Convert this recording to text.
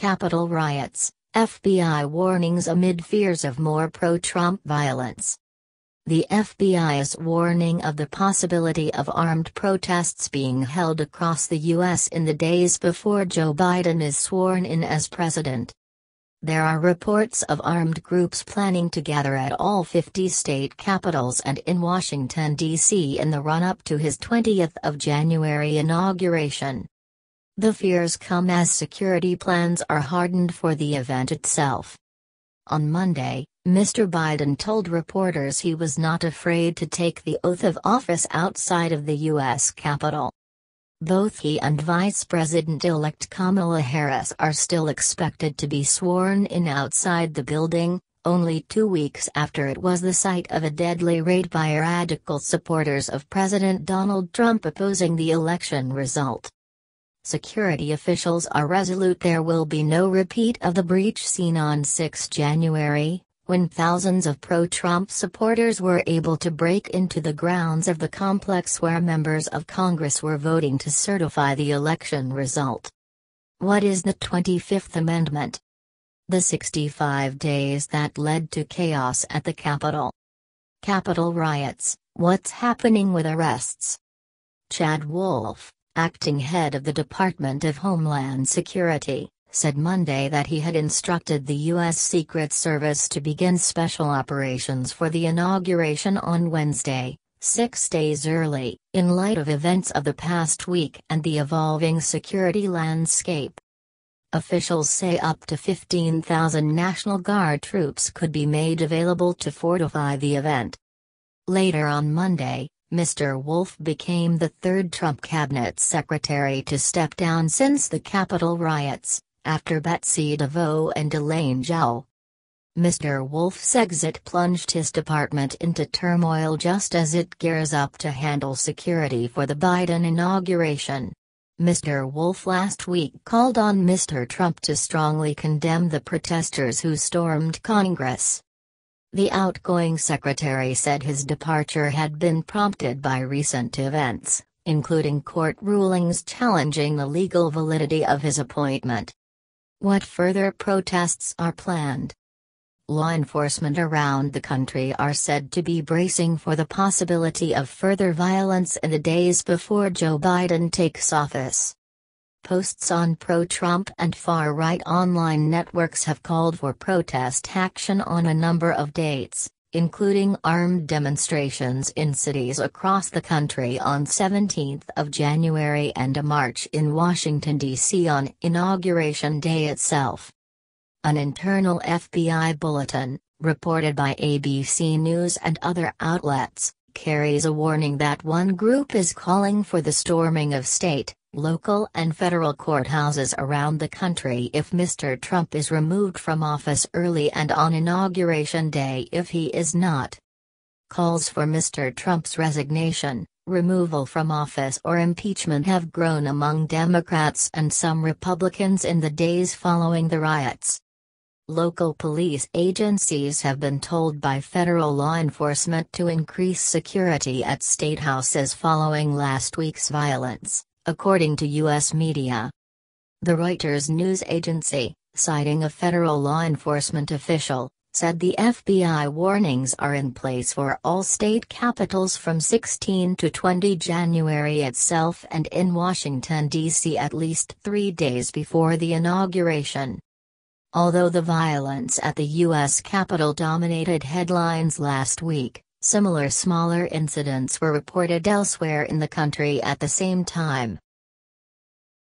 Capitol riots, FBI warnings amid fears of more pro-Trump violence. The FBI is warning of the possibility of armed protests being held across the U.S. in the days before Joe Biden is sworn in as president. There are reports of armed groups planning to gather at all 50 state capitals and in Washington, D.C. in the run-up to his 20th of January inauguration. The fears come as security plans are hardened for the event itself. On Monday, Mr. Biden told reporters he was not afraid to take the oath of office outside of the U.S. Capitol. Both he and Vice-President-elect Kamala Harris are still expected to be sworn in outside the building, only 2 weeks after it was the site of a deadly raid by radical supporters of President Donald Trump opposing the election result. Security officials are resolute there will be no repeat of the breach seen on 6 January, when thousands of pro-Trump supporters were able to break into the grounds of the complex where members of Congress were voting to certify the election result. What is the 25th Amendment? The 65 days that led to chaos at the Capitol. Capitol riots, what's happening with arrests? Chad Wolf, acting head of the Department of Homeland Security, said Monday that he had instructed the U.S. Secret Service to begin special operations for the inauguration on Wednesday, 6 days early, in light of events of the past week and the evolving security landscape. Officials say up to 15,000 National Guard troops could be made available to fortify the event. Later on Monday, Mr. Wolf became the third Trump cabinet secretary to step down since the Capitol riots, after Betsy DeVos and Elaine Chao. Mr. Wolf's exit plunged his department into turmoil just as it gears up to handle security for the Biden inauguration. Mr. Wolf last week called on Mr. Trump to strongly condemn the protesters who stormed Congress. The outgoing secretary said his departure had been prompted by recent events, including court rulings challenging the legal validity of his appointment. What further protests are planned? Law enforcement around the country are said to be bracing for the possibility of further violence in the days before Joe Biden takes office. Posts on pro-Trump and far-right online networks have called for protest action on a number of dates, including armed demonstrations in cities across the country on 17th of January and a march in Washington, D.C. on Inauguration Day itself. An internal FBI bulletin, reported by ABC News and other outlets, carries a warning that one group is calling for the storming of state, local and federal courthouses around the country if Mr. Trump is removed from office early and on Inauguration Day if he is not. Calls for Mr. Trump's resignation, removal from office or impeachment have grown among Democrats and some Republicans in the days following the riots. Local police agencies have been told by federal law enforcement to increase security at state houses following last week's violence, according to U.S. media. The Reuters news agency, citing a federal law enforcement official, said the FBI warnings are in place for all state capitals from 16 to 20 January itself and in Washington, D.C. at least 3 days before the inauguration. Although the violence at the U.S. Capitol dominated headlines last week, similar smaller incidents were reported elsewhere in the country at the same time.